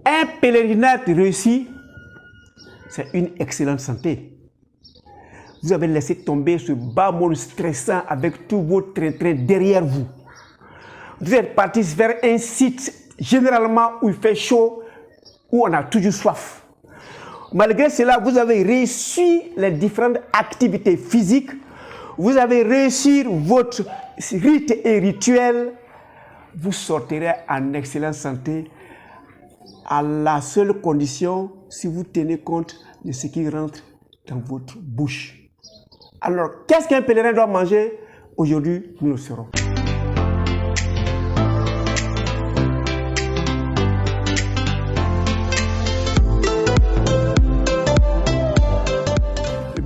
Un pèlerinage réussi, c'est une excellente santé. Vous avez laissé tomber ce bas monde stressant avec tout votre train-train derrière vous. Vous êtes parti vers un site généralement où il fait chaud, où on a toujours soif. Malgré cela, vous avez réussi les différentes activités physiques, vous avez réussi votre rite et rituel, vous sortirez en excellente santé à la seule condition si vous tenez compte de ce qui rentre dans votre bouche. Alors, qu'est-ce qu'un pèlerin doit manger? Aujourd'hui, nous le saurons.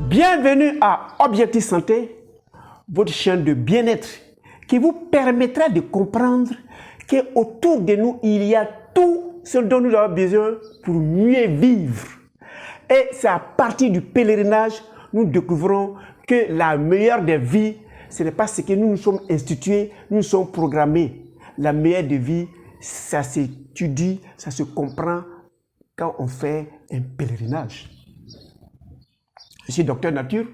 Bienvenue à Objectif Santé, votre chaîne de bien-être qui vous permettra de comprendre qu'autour de nous, il y a tout ce dont nous avons besoin pour mieux vivre. Et c'est à partir du pèlerinage, nous découvrons que la meilleure des vies, ce n'est pas ce que nous nous sommes institués, nous nous sommes programmés. La meilleure des vies, ça s'étudie, ça se comprend quand on fait un pèlerinage. Je suis docteur nature.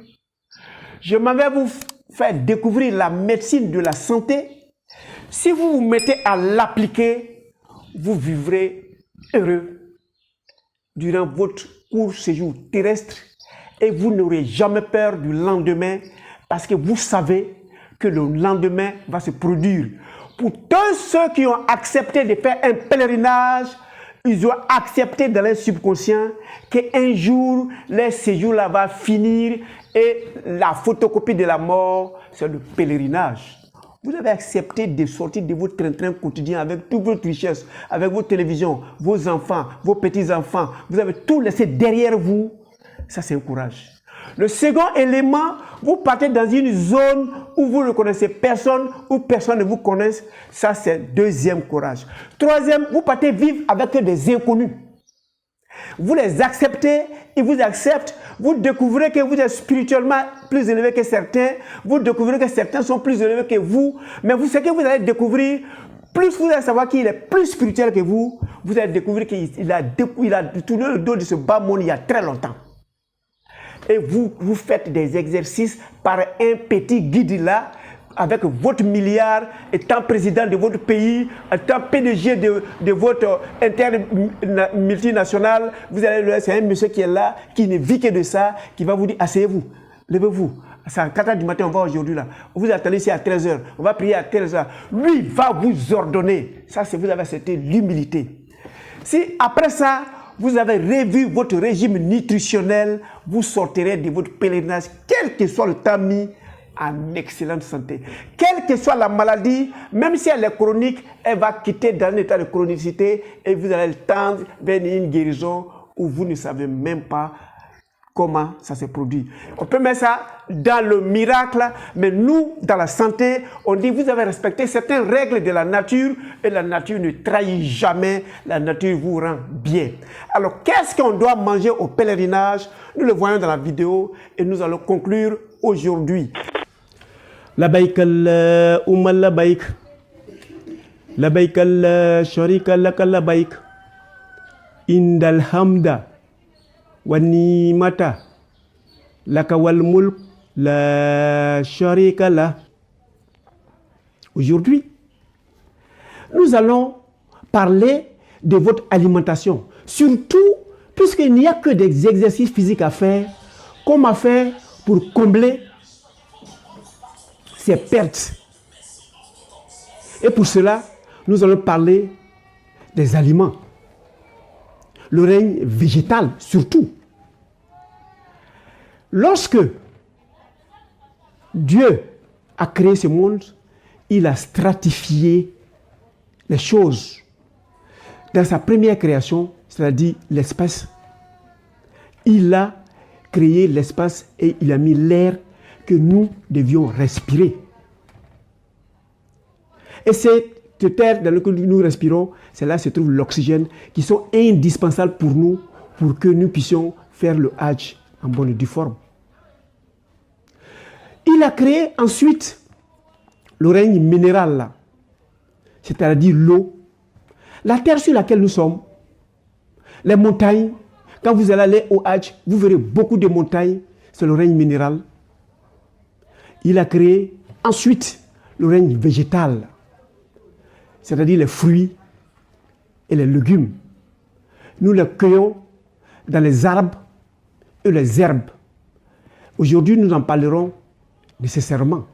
Je m'en vais vous faire découvrir la médecine de la santé. Si vous vous mettez à l'appliquer, vous vivrez heureux durant votre court séjour terrestre et vous n'aurez jamais peur du lendemain parce que vous savez que le lendemain va se produire. Pour tous ceux qui ont accepté de faire un pèlerinage, ils ont accepté dans leur subconscient qu'un jour, leur séjour là va finir et la photocopie de la mort, c'est le pèlerinage. Vous avez accepté de sortir de votre train-train quotidien avec toute votre richesse, avec vos télévisions, vos enfants, vos petits-enfants. Vous avez tout laissé derrière vous. Ça, c'est un courage. Le second élément, vous partez dans une zone où vous ne connaissez personne, où personne ne vous connaît. Ça, c'est le deuxième courage. Troisième, vous partez vivre avec des inconnus. Vous les acceptez, ils vous acceptent. Vous découvrez que vous êtes spirituellement plus élevé que certains. Vous découvrez que certains sont plus élevés que vous. Mais vous, ce que vous allez découvrir, plus vous allez savoir qu'il est plus spirituel que vous, vous allez découvrir qu'il a tourné le dos de ce bas monde il y a très longtemps. Et vous faites des exercices par un petit guide là, avec votre milliard, étant président de votre pays, étant PDG de votre interne multinationale, vous allez le laisser un monsieur qui est là, qui ne vit que de ça, qui va vous dire, asseyez-vous, levez-vous. C'est à 4h du matin, on va aujourd'hui là. Vous attendez ici à 13h, on va prier à 13h. Lui va vous ordonner. Ça, c'est vous avez accepté l'humilité. Si après ça, vous avez revu votre régime nutritionnel, vous sortirez de votre pèlerinage, quel que soit le temps mis, en excellente santé. Quelle que soit la maladie, même si elle est chronique, elle va quitter dans un état de chronicité et vous allez tendre vers une guérison où vous ne savez même pas comment ça se produit. On peut mettre ça dans le miracle, mais nous, dans la santé, on dit vous avez respecté certaines règles de la nature et la nature ne trahit jamais, la nature vous rend bien. Alors, qu'est-ce qu'on doit manger au pèlerinage? Nous le voyons dans la vidéo et nous allons conclure aujourd'hui. لبيك اللهم لبيك لبيك لا شريك لك لبيك إن الحمد والنعمة لك والملك لا شريك له. Aujourd'hui, nous allons parler de votre alimentation, surtout puisqu'il n'y a que des exercices physiques à faire, comment faire pour combler ces pertes. Et pour cela, nous allons parler des aliments, le règne végétal surtout. Lorsque Dieu a créé ce monde, il a stratifié les choses. Dans sa première création, c'est-à-dire l'espace, il a créé l'espace et il a mis l'air que nous devions respirer. Et cette air dans lequel nous respirons, c'est là que se trouve l'oxygène, qui sont indispensables pour nous, pour que nous puissions faire le Hajj en bonne et due forme. Il a créé ensuite le règne minéral, c'est-à-dire l'eau. La terre sur laquelle nous sommes, Les montagnes, quand vous allez aller au Hajj, vous verrez beaucoup de montagnes, c'est le règne minéral. Il a créé ensuite le règne végétal, c'est-à-dire les fruits et les légumes. Nous les cueillons dans les arbres et les herbes. Aujourd'hui, nous en parlerons nécessairement.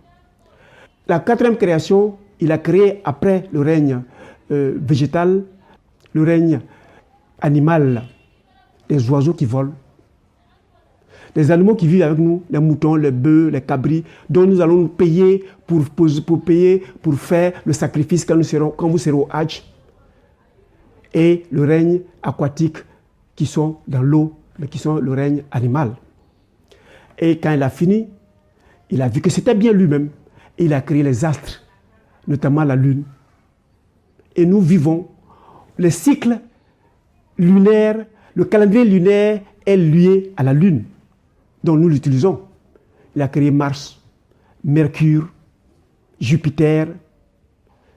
La quatrième création, il a créé après le règne végétal, le règne animal, les oiseaux qui volent, les animaux qui vivent avec nous, les moutons, les bœufs, les cabris, dont nous allons nous payer pour faire le sacrifice quand vous serez au Hajj. Et le règne aquatique qui sont dans l'eau, mais qui sont le règne animal. Et quand il a fini, il a vu que c'était bien lui-même. Et il a créé les astres, notamment la lune. Et nous vivons le cycle lunaire, le calendrier lunaire est lié à la lune. Donc nous l'utilisons. Il a créé Mars, Mercure, Jupiter,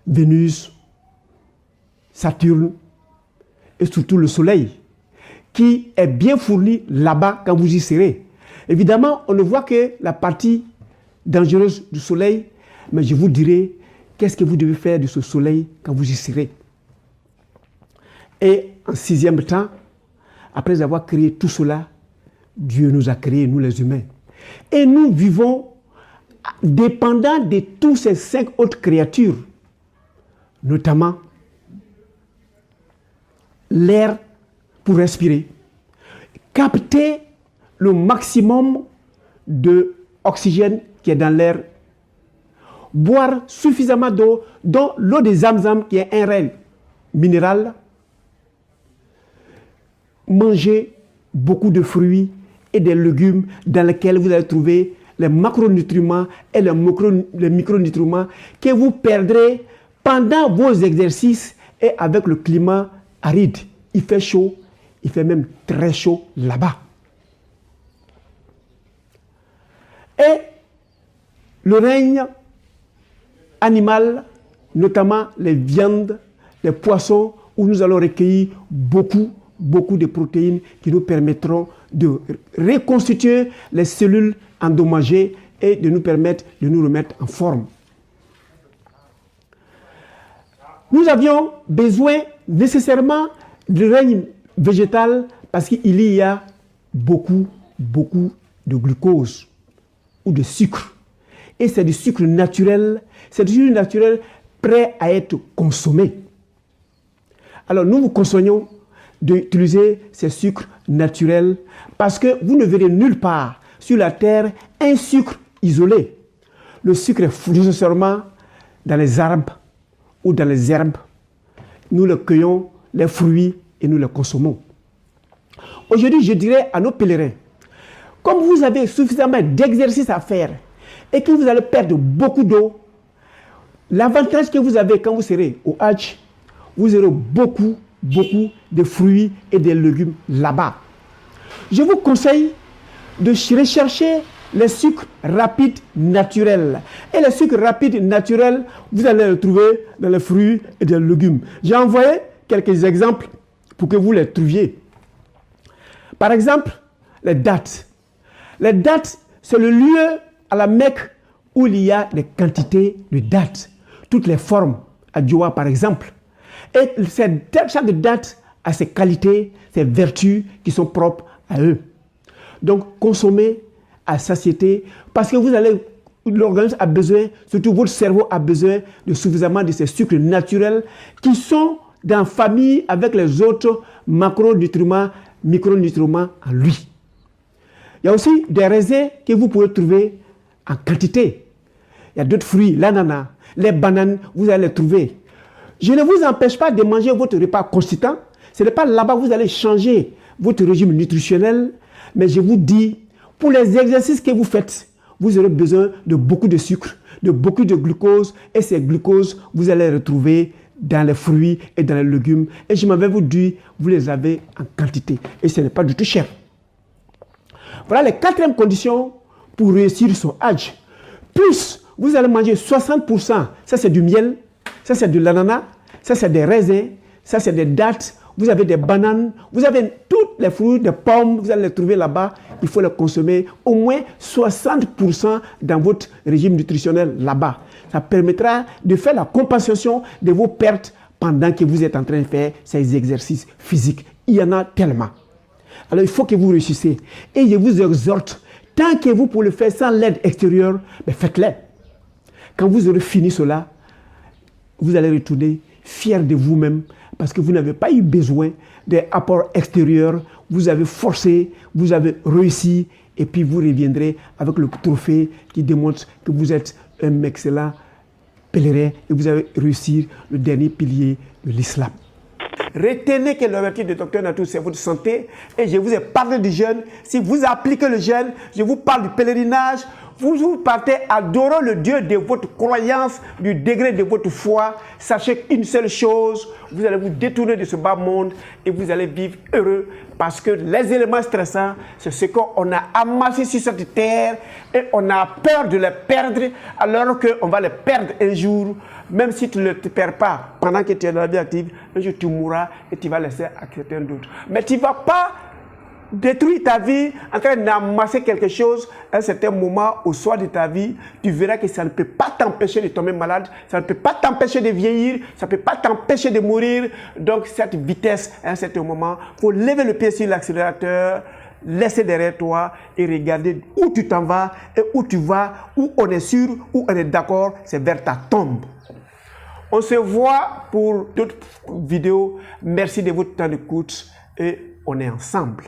Vénus, Saturne et surtout le Soleil, qui est bien fourni là-bas quand vous y serez. Évidemment, on ne voit que la partie dangereuse du Soleil, mais je vous dirai qu'est-ce que vous devez faire de ce Soleil quand vous y serez. Et en sixième temps, après avoir créé tout cela, Dieu nous a créés, nous les humains. Et nous vivons dépendants de tous ces 5 autres créatures, notamment l'air pour respirer, capter le maximum d'oxygène qui est dans l'air, boire suffisamment d'eau, dont l'eau de Zamzam qui est un règne minéral, manger beaucoup de fruits et des légumes dans lesquels vous allez trouver les macronutriments et les micronutriments que vous perdrez pendant vos exercices et avec le climat aride. Il fait chaud, il fait même très chaud là-bas. Et le règne animal, notamment les viandes, les poissons, où nous allons recueillir beaucoup de protéines qui nous permettront de reconstituer les cellules endommagées et de nous permettre de nous remettre en forme. Nous avions besoin nécessairement du règne végétal parce qu'il y a beaucoup de glucose ou de sucre. Et c'est du sucre naturel, c'est du sucre naturel prêt à être consommé. Alors nous vous conseillons d'utiliser ces sucres naturels parce que vous ne verrez nulle part sur la terre un sucre isolé. Le sucre est nécessairement dans les arbres ou dans les herbes. Nous le cueillons, les fruits, et nous les consommons. Aujourd'hui, je dirais à nos pèlerins, comme vous avez suffisamment d'exercices à faire et que vous allez perdre beaucoup d'eau, l'avantage que vous avez quand vous serez au Hajj, vous aurez beaucoup de fruits et de légumes là-bas. Je vous conseille de rechercher les sucres rapides naturels. Et les sucres rapides naturels, vous allez les trouver dans les fruits et les légumes. J'ai envoyé quelques exemples pour que vous les trouviez. Par exemple, les dattes. Les dattes, c'est le lieu à la Mecque où il y a des quantités de dattes. Toutes les formes, à Djoua par exemple. Et chaque date a ses qualités, ses vertus qui sont propres à eux. Donc, consommez à satiété parce que l'organisme a besoin, surtout votre cerveau a besoin de suffisamment de ces sucres naturels qui sont dans famille avec les autres macronutriments, micronutriments en lui. Il y a aussi des raisins que vous pouvez trouver en quantité. Il y a d'autres fruits, l'ananas, les bananes, vous allez les trouver. Je ne vous empêche pas de manger votre repas consistant. Ce n'est pas là-bas que vous allez changer votre régime nutritionnel, mais je vous dis, pour les exercices que vous faites, vous aurez besoin de beaucoup de sucre, de beaucoup de glucose, et ces glucoses, vous allez les retrouver dans les fruits et dans les légumes. Et je m'avais vous dit, vous les avez en quantité, et ce n'est pas du tout cher. Voilà les 4e conditions pour réussir son Hajj. Plus, vous allez manger 60%, ça c'est du miel, ça c'est de l'ananas, ça c'est des raisins, ça c'est des dattes vous avez des bananes, vous avez tous les fruits, des pommes, vous allez les trouver là-bas. Il faut les consommer au moins 60% dans votre régime nutritionnel là-bas. Ça permettra de faire la compensation de vos pertes pendant que vous êtes en train de faire ces exercices physiques. Il y en a tellement. Alors il faut que vous réussissiez. Et je vous exhorte, tant que vous pouvez le faire sans l'aide extérieure, faites-le. Quand vous aurez fini cela, vous allez retourner fier de vous-même parce que vous n'avez pas eu besoin d'apports extérieurs. Vous avez forcé, vous avez réussi et puis vous reviendrez avec le trophée qui démontre que vous êtes un excellent pèlerin et vous avez réussi le dernier pilier de l'islam. Retenez que l'objectif du docteur Natou, c'est votre santé. Et je vous ai parlé du jeûne. Si vous appliquez le jeûne, je vous parle du pèlerinage. Vous partez adorer le Dieu de votre croyance, du degré de votre foi. Sachez qu'une seule chose, vous allez vous détourner de ce bas monde et vous allez vivre heureux parce que les éléments stressants, c'est ce qu'on a amassé sur cette terre et on a peur de les perdre alors qu'on va les perdre un jour. Même si tu ne te perds pas pendant que tu es dans la vie active, un jour tu mourras et tu vas laisser à quelqu'un d'autre. Mais tu ne vas pas détruire ta vie en train d'amasser quelque chose à un certain moment au soir de ta vie. Tu verras que ça ne peut pas t'empêcher de tomber malade, ça ne peut pas t'empêcher de vieillir, ça ne peut pas t'empêcher de mourir. Donc cette vitesse à un certain moment, il faut lever le pied sur l'accélérateur, laisser derrière toi et regarder où tu t'en vas et où tu vas, où on est sûr, où on est d'accord, c'est vers ta tombe. On se voit pour d'autres vidéos. Merci de votre temps d'écoute et on est ensemble.